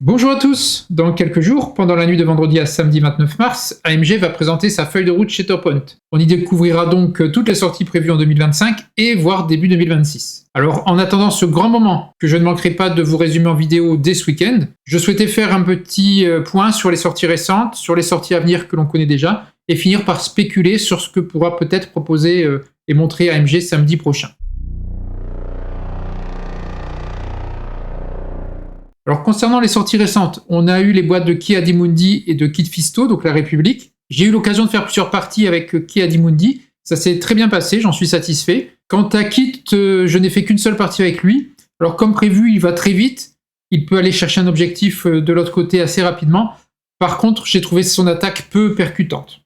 Bonjour à tous. Dans quelques jours, pendant la nuit de vendredi à samedi 29 mars, AMG va présenter sa feuille de route Shatterpoint. On y découvrira donc toutes les sorties prévues en 2025 et voire début 2026. Alors en attendant ce grand moment que je ne manquerai pas de vous résumer en vidéo dès ce week-end, je souhaitais faire un petit point sur les sorties récentes, sur les sorties à venir que l'on connaît déjà, et finir par spéculer sur ce que pourra peut-être proposer et montrer AMG samedi prochain. Alors concernant les sorties récentes, on a eu les boîtes de Kia Adimundi et de Kit Fisto, donc la République. J'ai eu l'occasion de faire plusieurs parties avec Kia Adimundi, ça s'est très bien passé, j'en suis satisfait. Quant à Kit, je n'ai fait qu'une seule partie avec lui. Alors comme prévu, il va très vite, il peut aller chercher un objectif de l'autre côté assez rapidement. Par contre, j'ai trouvé son attaque peu percutante.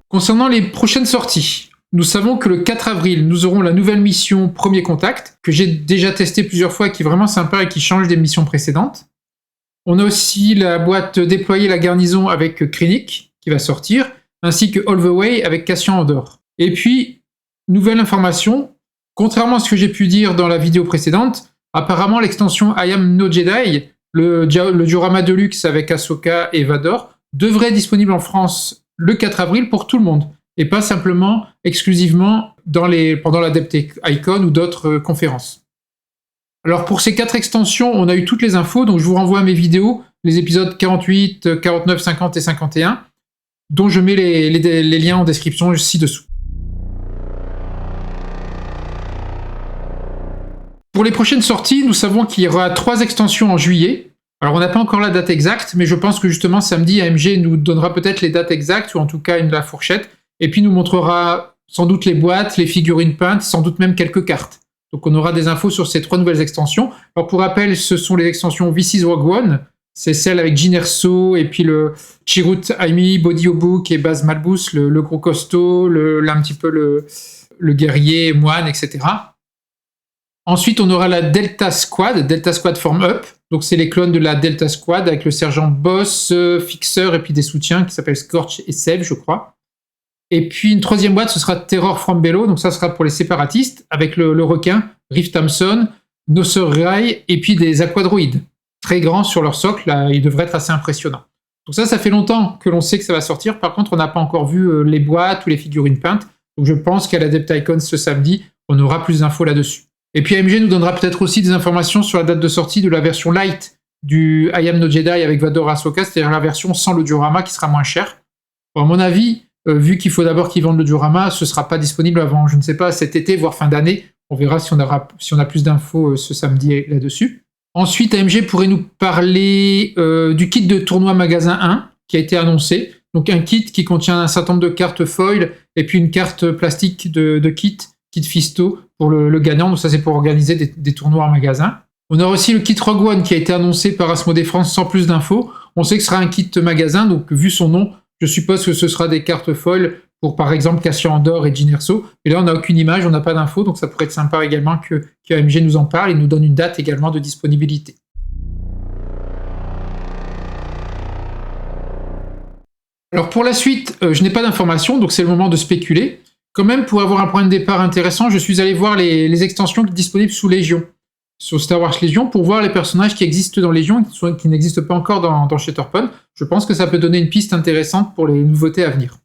Concernant les prochaines sorties, nous savons que le 4 avril, nous aurons la nouvelle mission Premier Contact, que j'ai déjà testé plusieurs fois, qui est vraiment sympa et qui change des missions précédentes. On a aussi la boîte Déployer la garnison avec Krennic, qui va sortir, ainsi que All the Way avec Cassian Andor. Et puis, nouvelle information, contrairement à ce que j'ai pu dire dans la vidéo précédente, apparemment l'extension I Am No Jedi, le diorama Deluxe avec Ahsoka et Vador, devrait être disponible en France le 4 avril pour tout le monde, et pas simplement exclusivement pendant l'Adept Icon ou d'autres conférences. Alors pour ces 4 extensions, on a eu toutes les infos, donc je vous renvoie à mes vidéos, les épisodes 48, 49, 50 et 51, dont je mets les liens en description ci-dessous. Pour les prochaines sorties, nous savons qu'il y aura 3 extensions en juillet. Alors on n'a pas encore la date exacte, mais je pense que justement samedi, AMG nous donnera peut-être les dates exactes, ou en tout cas la fourchette, et puis nous montrera sans doute les boîtes, les figurines peintes, sans doute même quelques cartes. Donc on aura des infos sur ces 3 nouvelles extensions. Alors pour rappel, ce sont les extensions This is Rogue One, c'est celle avec Jyn Erso, et puis le Chirrut Îmé, Body Obook et Baz Malbus, le gros costaud, un petit peu le guerrier, moine, etc. Ensuite, on aura la Delta Squad Form Up. Donc c'est les clones de la Delta Squad avec le sergent Boss, Fixer et puis des soutiens qui s'appellent Scorch et Seb, je crois. Et puis une 3e boîte, ce sera Terror from Below, donc ça sera pour les séparatistes, avec le requin, Riff Thompson, Nosser Rai, et puis des aquadroïdes, très grands sur leur socle, là, ils devraient être assez impressionnants. Donc ça fait longtemps que l'on sait que ça va sortir, par contre on n'a pas encore vu les boîtes ou les figurines peintes, donc je pense qu'à l'Adept Icon ce samedi, on aura plus d'infos là-dessus. Et puis AMG nous donnera peut-être aussi des informations sur la date de sortie de la version light du I Am No Jedi avec Vador Ahsoka, c'est-à-dire la version sans le diorama qui sera moins chère. Bon, à mon avis, vu qu'il faut d'abord qu'ils vendent le diorama, ce ne sera pas disponible avant, je ne sais pas, cet été, voire fin d'année. On verra si on a plus d'infos ce samedi là-dessus. Ensuite, AMG pourrait nous parler du kit de tournoi magasin 1 qui a été annoncé. Donc un kit qui contient un certain nombre de cartes foil et puis une carte plastique de kit Fisto pour le gagnant. Donc ça, c'est pour organiser des tournois en magasin. On a aussi le kit Rogue One qui a été annoncé par Asmodée France sans plus d'infos. On sait que ce sera un kit magasin, donc vu son nom, je suppose que ce sera des cartes foil pour par exemple Cassian Andor et Jyn Erso. Et là, on n'a aucune image, on n'a pas d'infos, donc ça pourrait être sympa également que AMG nous en parle et nous donne une date également de disponibilité. Alors pour la suite, je n'ai pas d'informations, donc c'est le moment de spéculer. Quand même, pour avoir un point de départ intéressant, je suis allé voir les extensions disponibles sous Légion, sur Star Wars Légion, pour voir les personnages qui existent dans Légion et qui n'existent pas encore dans Shatterpoint. Je pense que ça peut donner une piste intéressante pour les nouveautés à venir.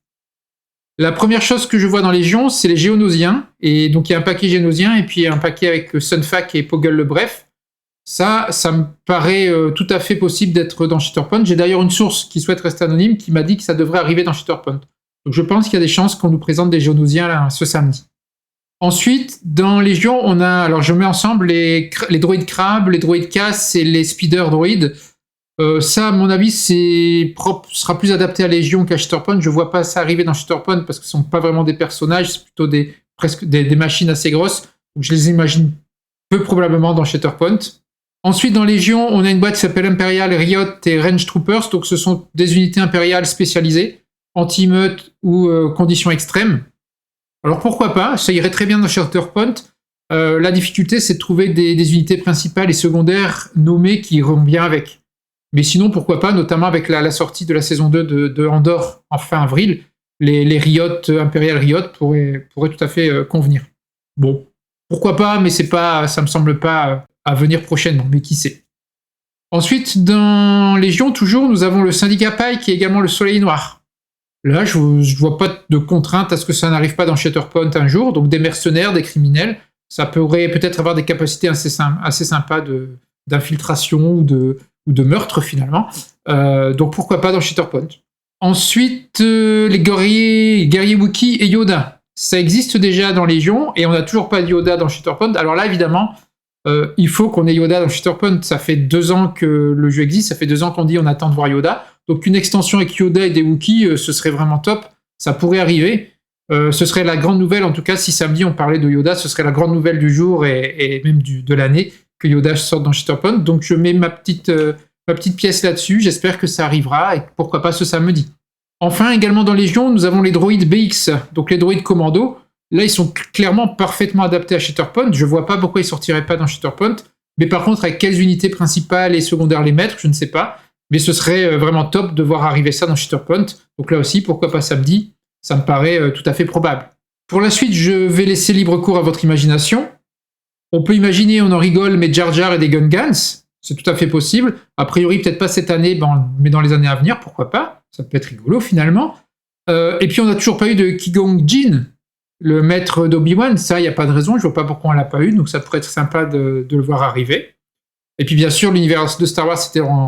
La première chose que je vois dans Légion, c'est les Géonosiens, et donc il y a un paquet Géonosiens, et puis un paquet avec Sunfac et Poggle le Bref. Ça me paraît tout à fait possible d'être dans Shatterpoint. J'ai d'ailleurs une source qui souhaite rester anonyme qui m'a dit que ça devrait arriver dans Shatterpoint. Donc je pense qu'il y a des chances qu'on nous présente des Géonosiens là, ce samedi. Ensuite, dans Légion, alors je mets ensemble les droïdes crabes, les droïdes casse et les speeder droïdes. Ça, à mon avis, sera plus adapté à Légion qu'à Shatterpoint. Je vois pas ça arriver dans Shatterpoint parce que ce sont pas vraiment des personnages, c'est plutôt presque des machines assez grosses. Donc je les imagine peu probablement dans Shatterpoint. Ensuite, dans Légion, on a une boîte qui s'appelle Imperial, Riot et Range Troopers. Donc ce sont des unités impériales spécialisées, anti-meute ou conditions extrêmes. Alors pourquoi pas, ça irait très bien dans Shatterpoint. La difficulté, c'est de trouver des unités principales et secondaires nommées qui iront bien avec. Mais sinon, pourquoi pas, notamment avec la sortie de la saison 2 de Andor en fin avril, les Riot, Imperial Riot pourraient tout à fait convenir. Bon, Pourquoi pas, mais ça me semble pas à venir prochainement, mais qui sait. Ensuite, dans Légion, toujours, nous avons le syndicat Pike et également le Soleil Noir. Là, je vois pas de contrainte à ce que ça n'arrive pas dans Shatterpoint un jour, donc des mercenaires, des criminels, ça pourrait peut-être avoir des capacités assez sympas d'infiltration ou de meurtre finalement. Donc pourquoi pas dans Shatterpoint. Ensuite, les guerriers Wookiee et Yoda. Ça existe déjà dans Légion, et on n'a toujours pas de Yoda dans Shatterpoint. Alors là, évidemment, il faut qu'on ait Yoda dans Shatterpoint. Ça fait 2 ans que le jeu existe, ça fait 2 ans qu'on dit on attend de voir Yoda. Donc une extension avec Yoda et des Wookiees, ce serait vraiment top. Ça pourrait arriver. Ce serait la grande nouvelle, en tout cas, si samedi on parlait de Yoda, ce serait la grande nouvelle du jour et même de l'année, que Yoda sorte dans Shatterpoint. Donc je mets ma petite pièce là-dessus, j'espère que ça arrivera, et pourquoi pas ce samedi. Enfin, également dans Légion, nous avons les droïdes BX, donc les droïdes commando. Là, ils sont clairement parfaitement adaptés à Shatterpoint. Je vois pas pourquoi ils sortiraient pas dans Shatterpoint. Mais par contre, avec quelles unités principales et secondaires les mettre, je ne sais pas. Mais ce serait vraiment top de voir arriver ça dans Shatterpoint. Donc là aussi, pourquoi pas samedi? Ça me paraît tout à fait probable. Pour la suite, je vais laisser libre cours à votre imagination. On peut imaginer, on en rigole, mais Jar Jar et des Gungans. C'est tout à fait possible. A priori, peut-être pas cette année, mais dans les années à venir, pourquoi pas? Ça peut être rigolo finalement. Et puis on n'a toujours pas eu de Qui-Gon Jinn, le maître d'Obi-Wan. Ça, il n'y a pas de raison, je vois pas pourquoi on l'a pas eu, donc ça pourrait être sympa de le voir arriver. Et puis bien sûr, l'univers de Star Wars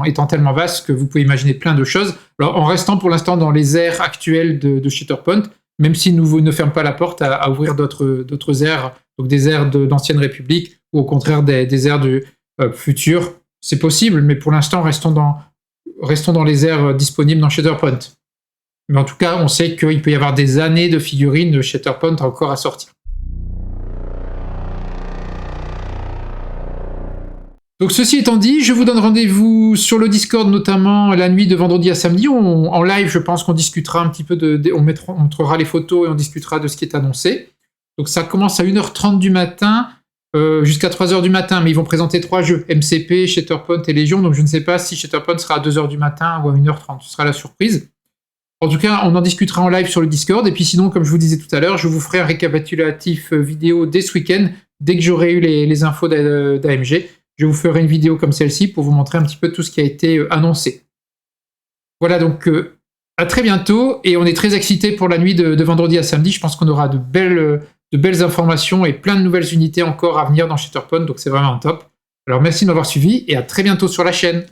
étant tellement vaste que vous pouvez imaginer plein de choses. Alors en restant pour l'instant dans les aires actuelles de Shatterpoint, même si nous ne ferment pas la porte à ouvrir d'autres aires, donc des aires d'Ancienne République, ou au contraire des aires du futur, c'est possible, mais pour l'instant, restons dans les aires disponibles dans Shatterpoint. Mais en tout cas, on sait qu'il peut y avoir des années de figurines de Shatterpoint encore à sortir. Donc ceci étant dit, je vous donne rendez-vous sur le Discord, notamment la nuit de vendredi à samedi. En live, je pense qu'on discutera un petit peu on montrera les photos et on discutera de ce qui est annoncé. Donc ça commence à 1h30 du matin jusqu'à 3h du matin, mais ils vont présenter 3 jeux, MCP, Shatterpoint et Légion, donc je ne sais pas si Shatterpoint sera à 2h du matin ou à 1h30, ce sera la surprise. En tout cas, on en discutera en live sur le Discord, et puis sinon, comme je vous disais tout à l'heure, je vous ferai un récapitulatif vidéo dès ce week-end, dès que j'aurai eu les infos d'AMG. Je vous ferai une vidéo comme celle-ci pour vous montrer un petit peu tout ce qui a été annoncé. Voilà, donc à très bientôt, et on est très excités pour la nuit de vendredi à samedi. Je pense qu'on aura de belles informations et plein de nouvelles unités encore à venir dans Shatterpoint, donc c'est vraiment top. Alors merci de m'avoir suivi, et à très bientôt sur la chaîne.